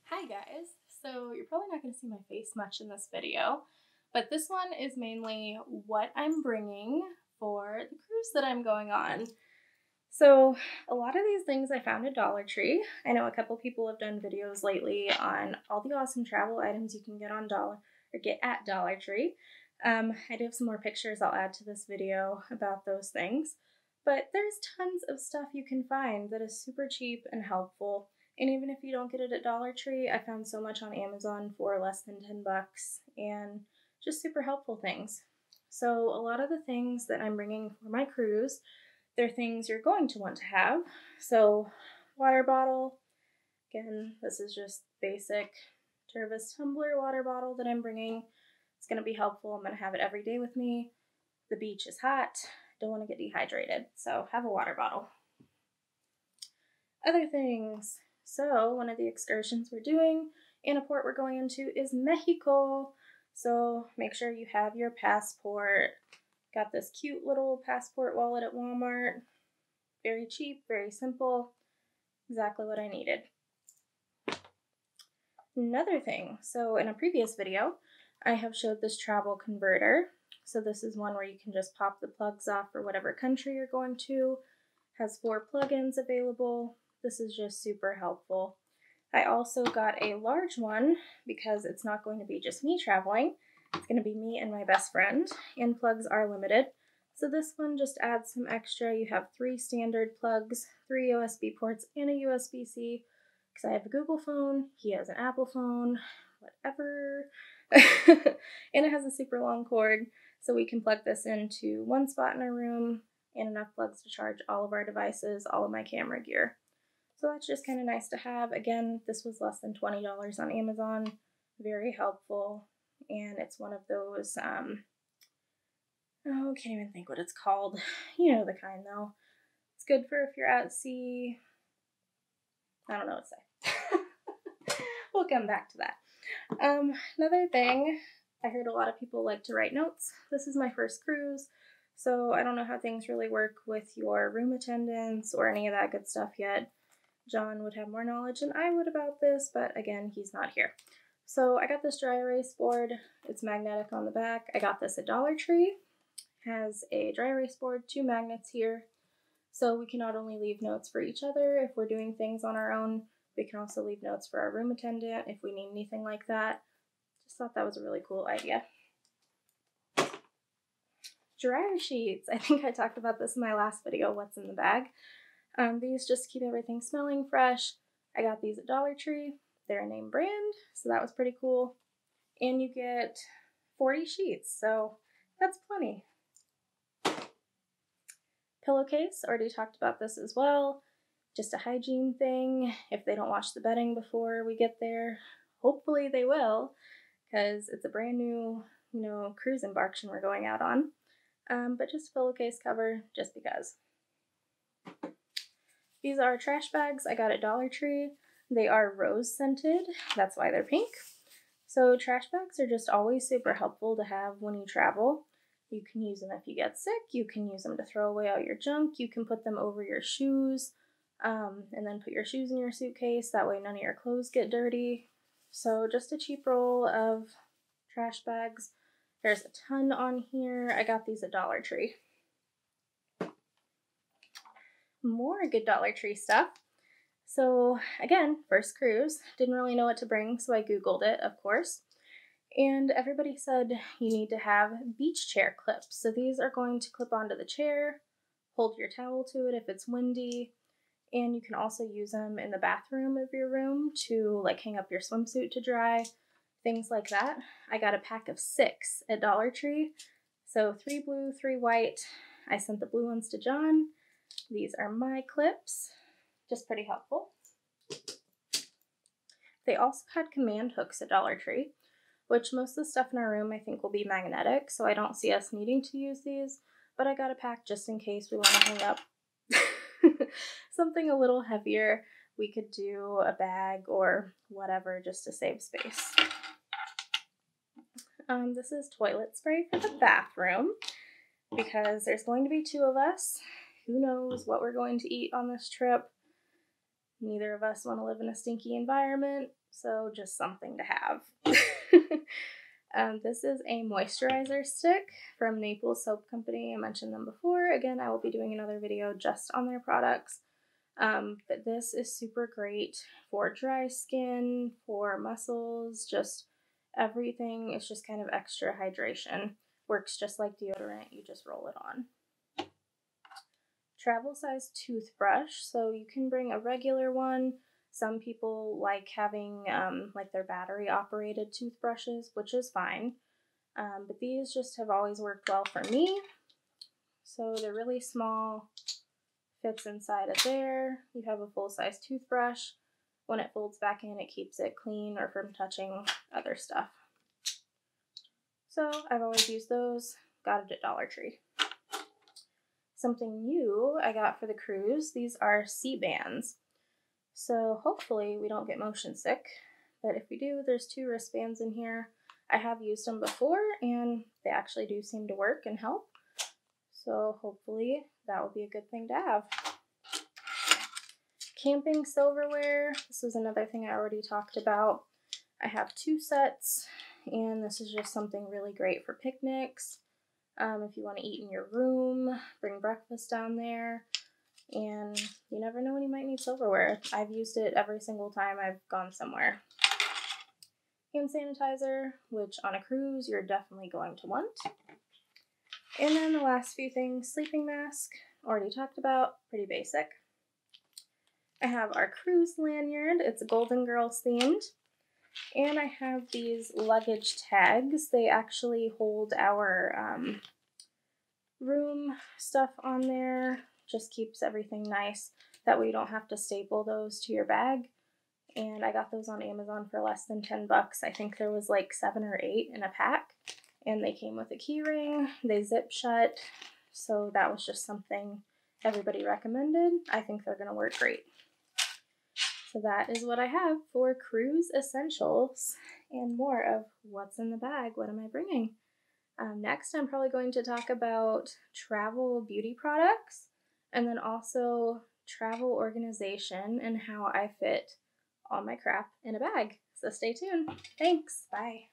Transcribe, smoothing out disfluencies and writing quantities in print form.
Hi guys! So you're probably not going to see my face much in this video, but this one is mainly what I'm bringing for the cruise that I'm going on. So a lot of these things I found at Dollar Tree. I know a couple people have done videos lately on all the awesome travel items you can get at Dollar Tree. I do have some more pictures I'll add to this video about those things, but there's tons of stuff you can find that is super cheap and helpful. And even if you don't get it at Dollar Tree, I found so much on Amazon for less than 10 bucks and just super helpful things. So a lot of the things that I'm bringing for my cruise, they're things you're going to want to have. So water bottle, again, this is just basic Tervis tumbler water bottle that I'm bringing. It's going to be helpful. I'm going to have it every day with me. The beach is hot. Don't want to get dehydrated, so have a water bottle. Other things. So one of the excursions we're doing in a port we're going into is Mexico. So make sure you have your passport. Got this cute little passport wallet at Walmart. Very cheap, very simple. Exactly what I needed. Another thing. So in a previous video, I have showed this travel converter. So this is one where you can just pop the plugs off for whatever country you're going to. Has 4 plugins available. This is just super helpful. I also got a large one because it's not going to be just me traveling. It's going to be me and my best friend, and plugs are limited. So this one just adds some extra. You have 3 standard plugs, 3 USB ports, and a USB-C. Because I have a Google phone, he has an Apple phone, whatever. And it has a super long cord, so we can plug this into one spot in our room and enough plugs to charge all of our devices, all of my camera gear. So that's just kind of nice to have. Again, this was less than $20 on Amazon. Very helpful. And it's one of those, can't even think what it's called. You know the kind though. It's good for if you're at sea. I don't know what to say. We'll come back to that. Another thing, I heard a lot of people like to write notes. This is my first cruise, so I don't know how things really work with your room attendants or any of that good stuff yet. John would have more knowledge than I would about this, but again, he's not here. So I got this dry erase board. It's magnetic on the back. I got this at Dollar Tree. Has a dry erase board, 2 magnets here. So we can not only leave notes for each other if we're doing things on our own, we can also leave notes for our room attendant if we need anything like that. Just thought that was a really cool idea. Dryer sheets. I think I talked about this in my last video, what's in the bag. These just keep everything smelling fresh. I got these at Dollar Tree. They're a name brand, so that was pretty cool. And you get 40 sheets, so that's plenty. Pillowcase, already talked about this as well. Just a hygiene thing. If they don't wash the bedding before we get there, hopefully they will, because it's a brand new, cruise embarkation we're going out on. But just a pillowcase cover, just because. These are trash bags I got at Dollar Tree. They are rose scented, that's why they're pink. So trash bags are just always super helpful to have when you travel. You can use them if you get sick, you can use them to throw away all your junk, you can put them over your shoes, and then put your shoes in your suitcase, that way none of your clothes get dirty. So just a cheap roll of trash bags. There's a ton on here. I got these at Dollar Tree. More good Dollar Tree stuff. So again, first cruise, didn't really know what to bring, so I Googled it, of course. And everybody said you need to have beach chair clips. So these are going to clip onto the chair, hold your towel to it if it's windy, and you can also use them in the bathroom of your room to like hang up your swimsuit to dry, things like that. I got a pack of 6 at Dollar Tree. So 3 blue, 3 white. I sent the blue ones to John. These are my clips, just pretty helpful. They also had command hooks at Dollar Tree, which most of the stuff in our room I think will be magnetic, so I don't see us needing to use these, but I got a pack just in case we want to hang up something a little heavier. We could do a bag or whatever just to save space. This is toilet spray for the bathroom because there's going to be 2 of us. Who knows what we're going to eat on this trip. Neither of us want to live in a stinky environment, so just something to have. This is a moisturizer stick from Naples Soap Company. I mentioned them before. Again, I will be doing another video just on their products. But this is super great for dry skin, for muscles, just everything. It's just kind of extra hydration. Works just like deodorant, you just roll it on. Travel size toothbrush, so you can bring a regular one. Some people like having like their battery operated toothbrushes, which is fine. But these just have always worked well for me. So they're really small, fits inside of there. You have a full-size toothbrush. When it folds back in, it keeps it clean or from touching other stuff. So I've always used those. Got it at Dollar Tree. Something new I got for the cruise, these are Sea-Bands. So hopefully we don't get motion sick, but if we do, there's 2 wristbands in here. I have used them before and they actually do seem to work and help. So hopefully that will be a good thing to have. Camping silverware, this is another thing I already talked about. I have 2 sets, and this is just something really great for picnics. If you want to eat in your room, bring breakfast down there, and you never know when you might need silverware. I've used it every single time I've gone somewhere. Hand sanitizer, which on a cruise you're definitely going to want. And then the last few things, sleeping mask, already talked about, pretty basic. I have our cruise lanyard, it's Golden Girls themed. And I have these luggage tags. They actually hold our room stuff on there. Just keeps everything nice. That way you don't have to staple those to your bag. And I got those on Amazon for less than 10 bucks. I think there was like 7 or 8 in a pack. And they came with a key ring. They zip shut. So that was just something everybody recommended. I think they're going to work great. So that is what I have for cruise essentials and more of what's in the bag. What am I bringing? Next, I'm probably going to talk about travel beauty products and then also travel organization and how I fit all my crap in a bag. So stay tuned. Thanks. Bye.